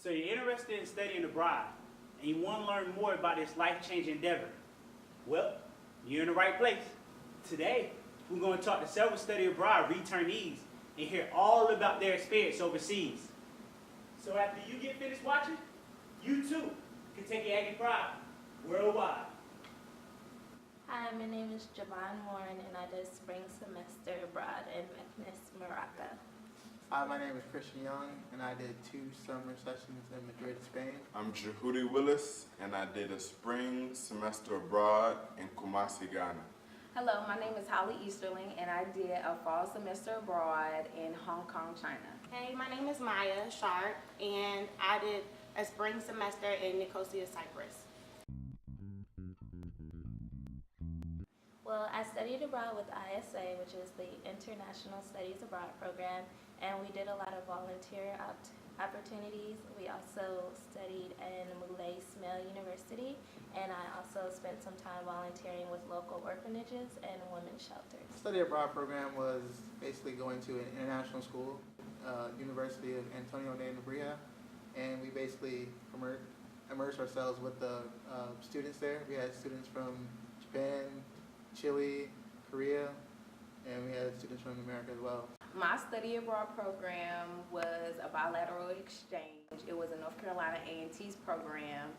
So you're interested in studying abroad, and you want to learn more about this life-changing endeavor. Well, you're in the right place. Today, we're going to talk to several study abroad returnees and hear all about their experience overseas. So after you get finished watching, you too can take your acting abroad worldwide. Hi, my name is Javon Warren, and I did spring semester abroad in Meknes, Morocco. Hi, my name is Christian Young, and I did 2 summer sessions in Madrid, Spain. I'm Jehudi Willis, and I did a spring semester abroad in Kumasi, Ghana. Hello, my name is Holly Easterling, and I did a fall semester abroad in Hong Kong, China. Hey, my name is Maya Sharp, and I did a spring semester in Nicosia, Cyprus. Well, I studied abroad with ISA, which is the International Studies Abroad program, and we did a lot of volunteer opportunities. We also studied in Moulay Smale University, and I also spent some time volunteering with local orphanages and women's shelters. The study abroad program was basically going to an international school, University of Antonio de Nebrija, and we basically immersed ourselves with the students there. We had students from Japan, Chile, Korea, and we had students from America as well. My study abroad program was a bilateral exchange. It was a North Carolina A&T's program,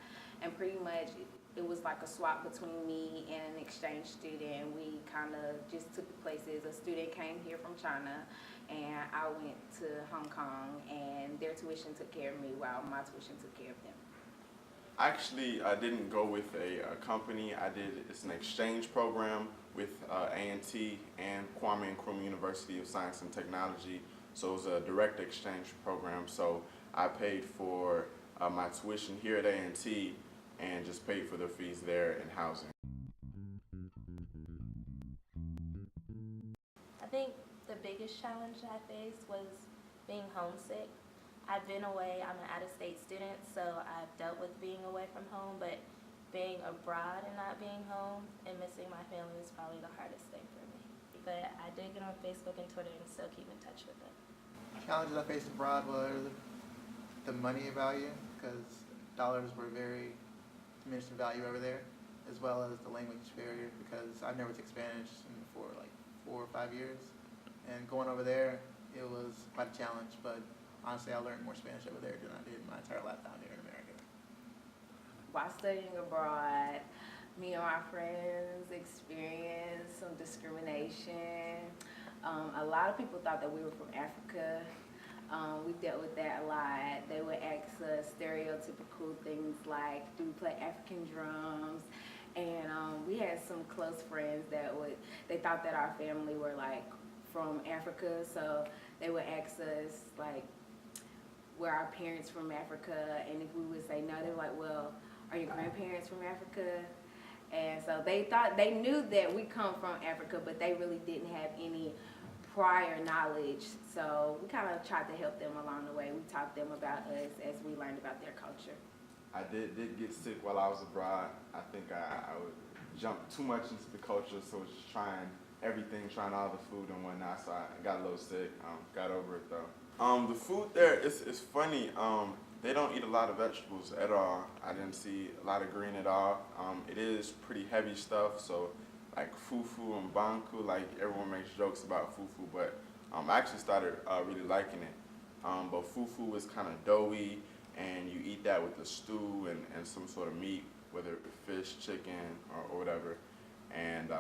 and pretty much it was like a swap between me and an exchange student. We kind of just took places. A student came here from China, and I went to Hong Kong, and their tuition took care of me while my tuition took care of them. Actually, I didn't go with a company. It's an exchange program with A&T and Kwame Nkrumah University of Science and Technology. So it was a direct exchange program. So I paid for my tuition here at A&T and just paid for their fees there and housing. I think the biggest challenge I faced was being homesick. I've been away, I'm an out-of-state student, so I've dealt with being away from home, but being abroad and not being home and missing my family is probably the hardest thing for me. But I did get on Facebook and Twitter and still keep in touch with them. Challenges I faced abroad were the money value, because dollars were very diminished in value over there, as well as the language barrier, because I never took Spanish for like 4 or 5 years. And going over there, it was quite a challenge, but honestly, I learned more Spanish over there than I did my entire life down here in America. While studying abroad, me and my friends experienced some discrimination. A lot of people thought that we were from Africa. We dealt with that a lot. They would ask us stereotypical things like, do we play African drums? And we had some close friends they thought that our family were like from Africa, so they would ask us like, were our parents from Africa? And if we would say no, they were like, well, are your grandparents from Africa? And so they knew that we come from Africa, but they really didn't have any prior knowledge. So we kind of tried to help them along the way. We taught them about us as we learned about their culture. I did get sick while I was abroad. I think I would jump too much into the culture, so just trying everything, trying all the food and whatnot, so I got a little sick. Got over it though. The food there is funny. They don't eat a lot of vegetables at all. I didn't see a lot of green at all. It is pretty heavy stuff, so like fufu and banku, like everyone makes jokes about fufu, but I actually started really liking it. But fufu is kind of doughy, and you eat that with a stew and some sort of meat, whether it be fish, chicken, or whatever. And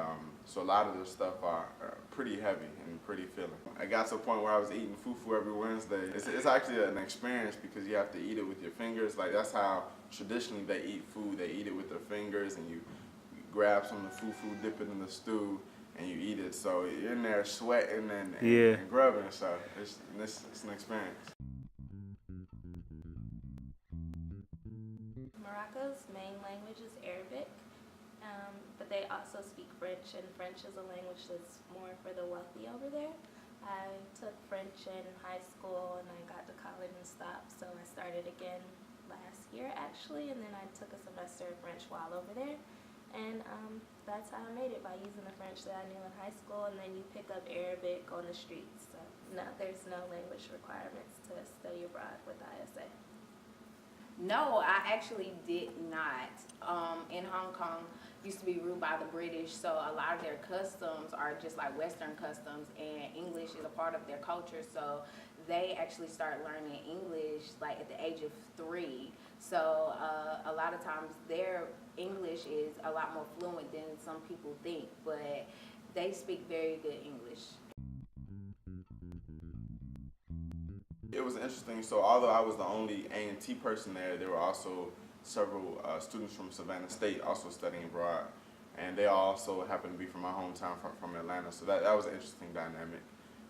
so a lot of this stuff are pretty heavy and pretty filling. I got to a point where I was eating fufu every Wednesday. It's actually an experience because you have to eat it with your fingers. Like that's how traditionally they eat food. They eat it with their fingers, and you grab some of the fufu, dip it in the stew, and you eat it. So you're in there sweating and grubbing. So it's an experience. Morocco's main language is Arabic, but they also speak French, and French is a language that's more for the wealthy over there. I took French in high school, and I got to college and stopped, so I started again last year actually, and then I took a semester of French while over there, and that's how I made it, by using the French that I knew in high school, and then you pick up Arabic on the streets. So no, there's no language requirements to study abroad with ISA. No, I actually did not. In Hong Kong, used to be ruled by the British, so a lot of their customs are just like Western customs, and English is a part of their culture, so they actually start learning English like at the age of 3. So a lot of times their English is a lot more fluent than some people think, but they speak very good English. It was interesting. So although I was the only A&T person there, there were also several students from Savannah State also studying abroad, and they also happened to be from my hometown, from Atlanta. So that was an interesting dynamic.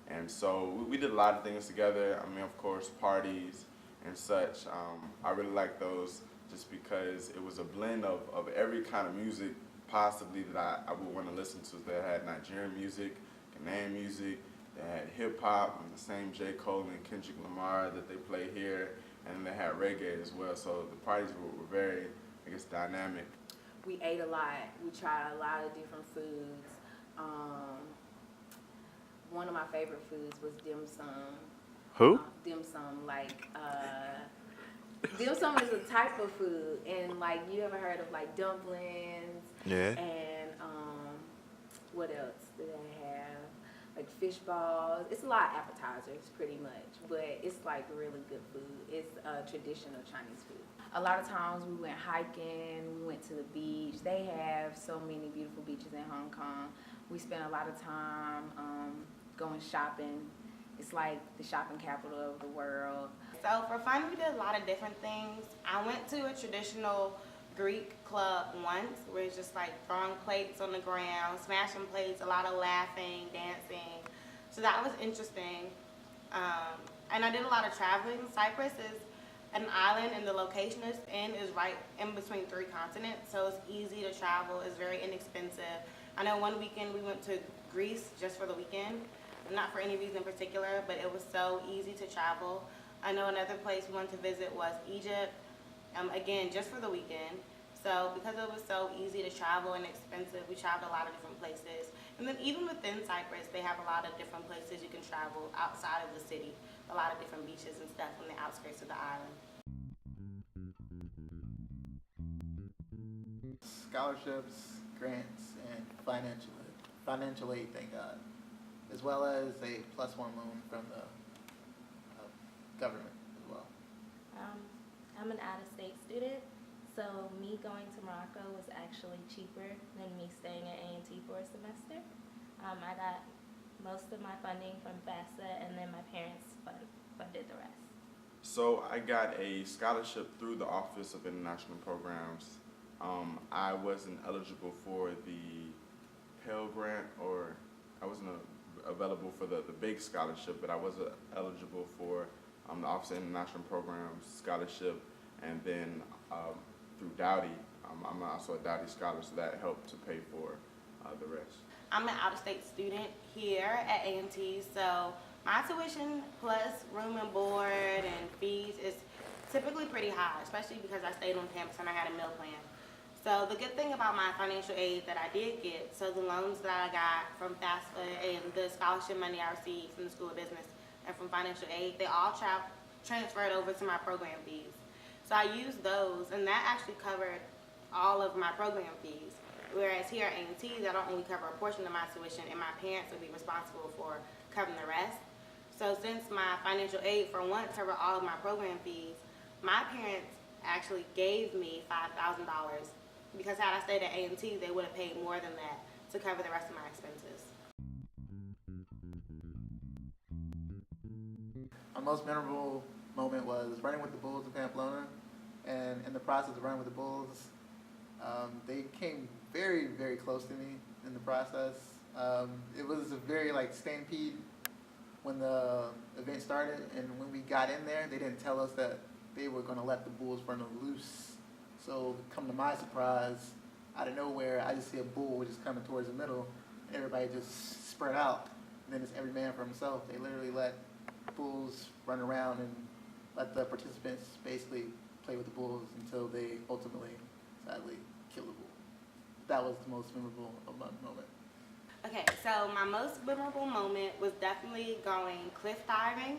And so we did a lot of things together. I mean, of course, parties and such. I really liked those just because it was a blend of every kind of music possibly that I would want to listen to. They had Nigerian music, Ghanaian music, they had hip-hop, and the same J. Cole and Kendrick Lamar that they play here, and they had reggae as well. So the parties were very, I guess, dynamic. We ate a lot. We tried a lot of different foods. One of my favorite foods was dim sum. Who? Dim sum, dim sum is a type of food, and like you ever heard of like dumplings? Yeah. And what else do they have? Like fish balls. It's a lot of appetizers, pretty much, but it's like really good food. It's traditional Chinese food. A lot of times we went hiking, we went to the beach. They have so many beautiful beaches in Hong Kong. We spent a lot of time going shopping. It's like the shopping capital of the world. So for fun, we did a lot of different things. I went to a traditional Greek club once, where it's just like throwing plates on the ground, smashing plates, a lot of laughing, dancing. So that was interesting. And I did a lot of traveling. Cyprus is an island, and the location it's in is right in between 3 continents, so it's easy to travel. It's very inexpensive. I know one weekend we went to Greece just for the weekend, not for any reason in particular, but it was so easy to travel. I know another place we wanted to visit was Egypt, again, just for the weekend. So because it was so easy to travel and expensive, we traveled a lot of different places. And then even within Cyprus, they have a lot of different places you can travel outside of the city, a lot of different beaches and stuff on the outskirts of the island. Scholarships, grants, and financial aid, thank God, as well as a +1 loan from the government as well. I'm an out-of-state student, so me going to Morocco was actually cheaper than me staying at A&T for a semester. I got most of my funding from FAFSA, and then my parents funded the rest. So I got a scholarship through the Office of International Programs. I wasn't eligible for the Pell Grant, or I wasn't available for the big scholarship, but I was eligible for the Office of International Programs scholarship, and then through Dowdy, I'm also a Dowdy scholar, so that helped to pay for the rest. I'm an out-of-state student here at A&T, so my tuition plus room and board and fees is typically pretty high, especially because I stayed on campus and I had a meal plan. So the good thing about my financial aid that I did get, so the loans that I got from FAFSA and the scholarship money I received from the School of Business and from financial aid, they all transferred over to my program fees. So I used those, and that actually covered all of my program fees. Whereas here at A&T, that'll only cover a portion of my tuition, and my parents will be responsible for covering the rest. So since my financial aid for once covered all of my program fees, my parents actually gave me $5,000, because had I stayed at A&T, they would have paid more than that to cover the rest of my expenses. My most memorable moment was running with the Bulls in Pamplona, and in the process of running with the Bulls, they came very, very close to me in the process, It was a very like stampede when the event started, and when we got in there, they didn't tell us that they were going to let the bulls run loose. So, come to my surprise, out of nowhere, I just see a bull just coming towards the middle, and everybody just spread out. And then it's every man for himself. They literally let bulls run around and let the participants basically play with the bulls until they ultimately, sadly, kill the bull. That was the most memorable of my moment. Okay, so my most memorable moment was definitely going cliff diving.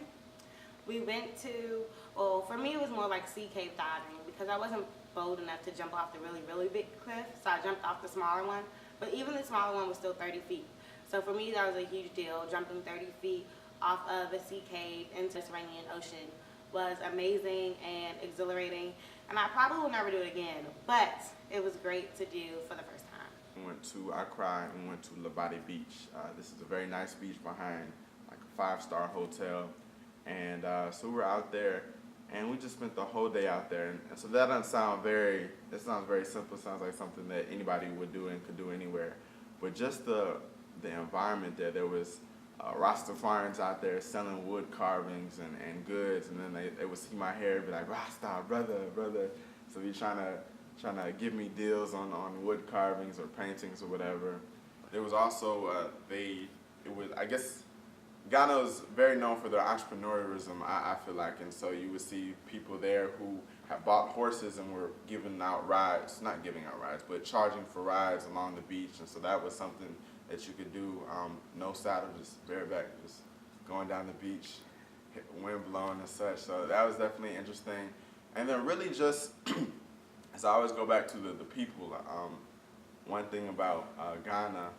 We went to, well, for me it was more like sea cave diving because I wasn't bold enough to jump off the really, really big cliff, so I jumped off the smaller one. But even the smaller one was still 30 feet. So for me, that was a huge deal. Jumping 30 feet off of a sea cave into the Mediterranean Ocean was amazing and exhilarating, and I probably will never do it again, but it was great to do for the first time. We went to Accra and we went to Labadi Beach. This is a very nice beach behind like a 5-star hotel. And so we were out there and we just spent the whole day out there. And so that doesn't sound it sounds very simple. It sounds like something that anybody would do and could do anywhere. But just the environment there was Rastafarians out there selling wood carvings and goods. And then they would see my hair and be like, Rasta, brother. So we trying to give me deals on wood carvings or paintings or whatever. There was also I guess Ghana is very known for their entrepreneurism, I feel like, and so you would see people there who have bought horses and were giving out rides, not giving out rides, but charging for rides along the beach, and so that was something that you could do, no saddle, just bareback, just going down the beach, wind blowing and such, so that was definitely interesting. And then really just, as I always go back to the people, one thing about Ghana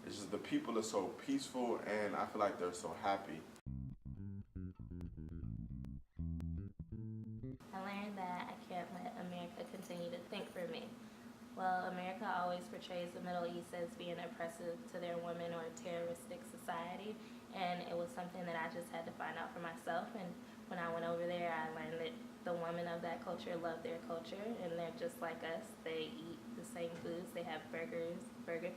is just the people are so peaceful and I feel like they're so happy. I learned that I can't let America continue to think for me. Well, America always portrays the Middle East as being oppressive to their women or a terroristic society, and it was something that I just had to find out for myself. And when I went over there, I learned that the women of that culture love their culture, and they're just like us. They eat the same foods. They have burger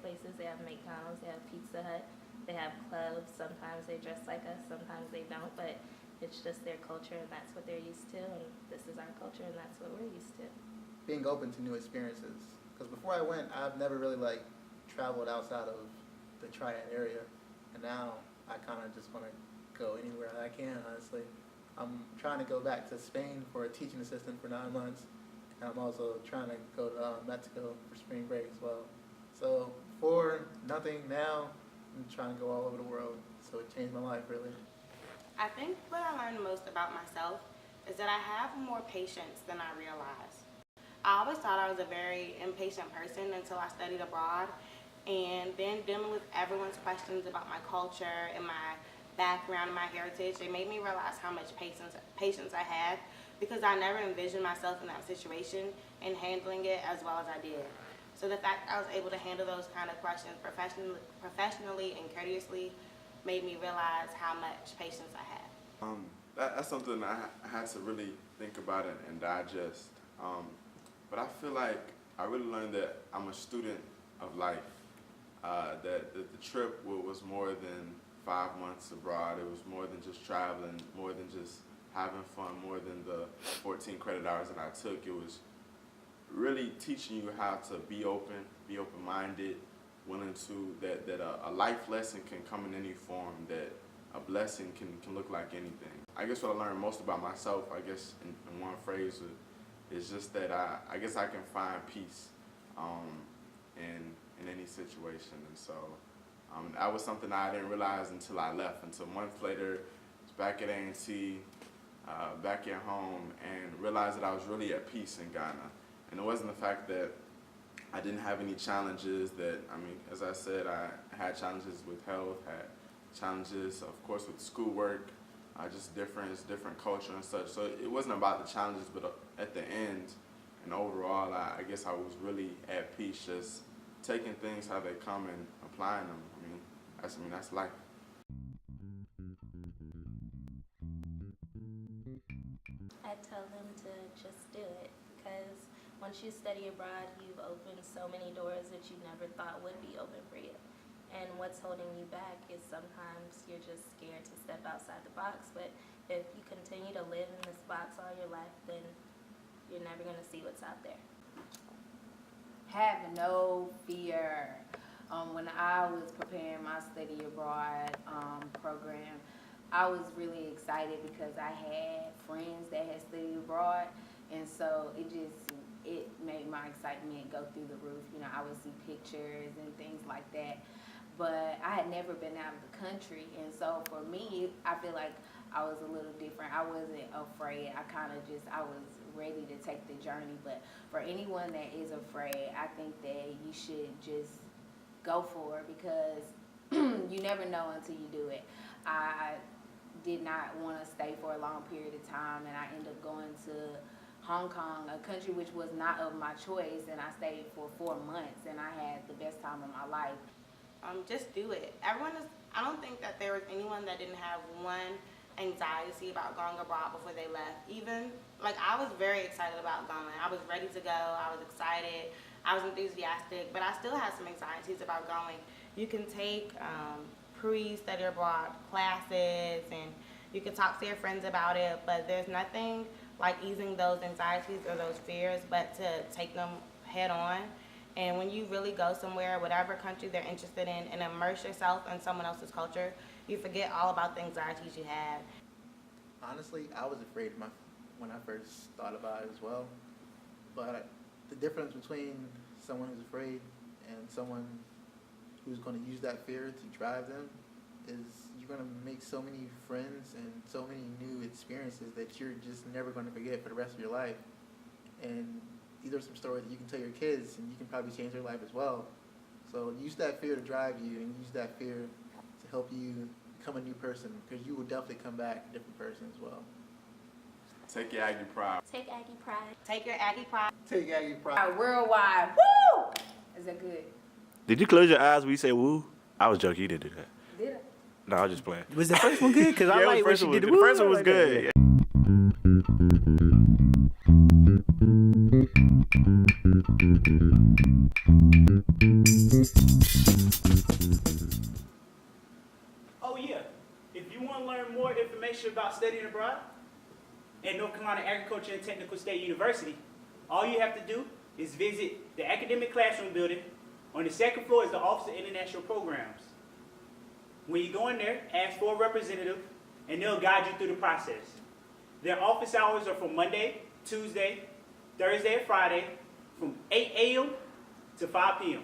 places. They have McDonald's. They have Pizza Hut. They have clubs. Sometimes they dress like us. Sometimes they don't. But it's just their culture, and that's what they're used to. And this is our culture, and that's what we're used to. Being open to new experiences. Because before I went, I've never really traveled outside of the Triad area, and now I kind of just want to go anywhere I can, honestly. I'm trying to go back to Spain for a teaching assistant for 9 months, and I'm also trying to go to Mexico for spring break as well. So for nothing now, I'm trying to go all over the world, so it changed my life, really. I think what I learned most about myself is that I have more patience than I realized. I always thought I was a very impatient person until I studied abroad, and then dealing with everyone's questions about my culture and my background and my heritage, it made me realize how much patience I had, because I never envisioned myself in that situation and handling it as well as I did. So the fact that I was able to handle those kind of questions professionally and courteously made me realize how much patience I had. That's something I had to really think about it and digest. But I feel like I really learned that I'm a student of life, that the trip was more than 5 months abroad. It was more than just traveling, more than just having fun, more than the 14 credit hours that I took. It was really teaching you how to be open-minded, willing to, that a life lesson can come in any form, that a blessing can look like anything. I guess what I learned most about myself, I guess in one phrase, is just that I guess I can find peace in any situation. And so that was something I didn't realize until I left. Until months later, I was back at A&T, back at home, and realized that I was really at peace in Ghana. And it wasn't the fact that I didn't have any challenges that, as I said, I had challenges with health, had challenges, of course, with schoolwork, just different culture and such. So it wasn't about the challenges, but at the end and overall, I guess I was really at peace, just taking things how they come and applying them. That's life. I tell them to just do it, because once you study abroad, you've opened so many doors that you never thought would be open for you. And what's holding you back is sometimes you're just scared to step outside the box. But if you continue to live in this box all your life, then you're never going to see what's out there. Have no fear. When I was preparing my study abroad program, I was really excited because I had friends that had studied abroad, and so it made my excitement go through the roof. You know, I would see pictures and things like that, but I had never been out of the country, and so for me, I feel like I was a little different. I wasn't afraid. I was ready to take the journey. But for anyone that is afraid, I think that you should just go for it, because you never know until you do it. I did not want to stay for a long period of time, and I ended up going to Hong Kong, a country which was not of my choice, and I stayed for 4 months, and I had the best time of my life. Just do it. I don't think that there was anyone that didn't have one anxiety about going abroad before they left. Even, like, I was very excited about going. I was ready to go. I was excited. I was enthusiastic, but I still had some anxieties about going. You can take pre-study abroad classes, and you can talk to your friends about it, but there's nothing like easing those anxieties or those fears but to take them head on. And when you really go somewhere, whatever country they're interested in, and immerse yourself in someone else's culture, you forget all about the anxieties you had. Honestly, I was afraid when I first thought about it as well. But the difference between someone who's afraid and someone who's going to use that fear to drive them is you're going to make so many friends and so many new experiences that you're just never going to forget for the rest of your life. And these are some stories that you can tell your kids, and you can probably change their life as well. So use that fear to drive you, and use that fear to help you become a new person, because you will definitely come back a different person as well. Take your Aggie pride. Take Aggie pride. Take your Aggie pride. Take Aggie pride. Worldwide, woo! Is that good? Did you close your eyes when you say woo? I was joking. You didn't do that. Did I? No, I was just playing. Was the first one good? Because I Yeah, like the when first she one did was the good. woo. The first one was I like that. good. Oh yeah, if you want to learn more information about studying abroad at North Carolina Agriculture and Technical State University, all you have to do is visit the academic classroom building. On the second floor is the Office of International Programs. When you go in there, ask for a representative, and they'll guide you through the process. Their office hours are from Monday, Tuesday, Thursday, and Friday, from 8 a.m. to 5 p.m.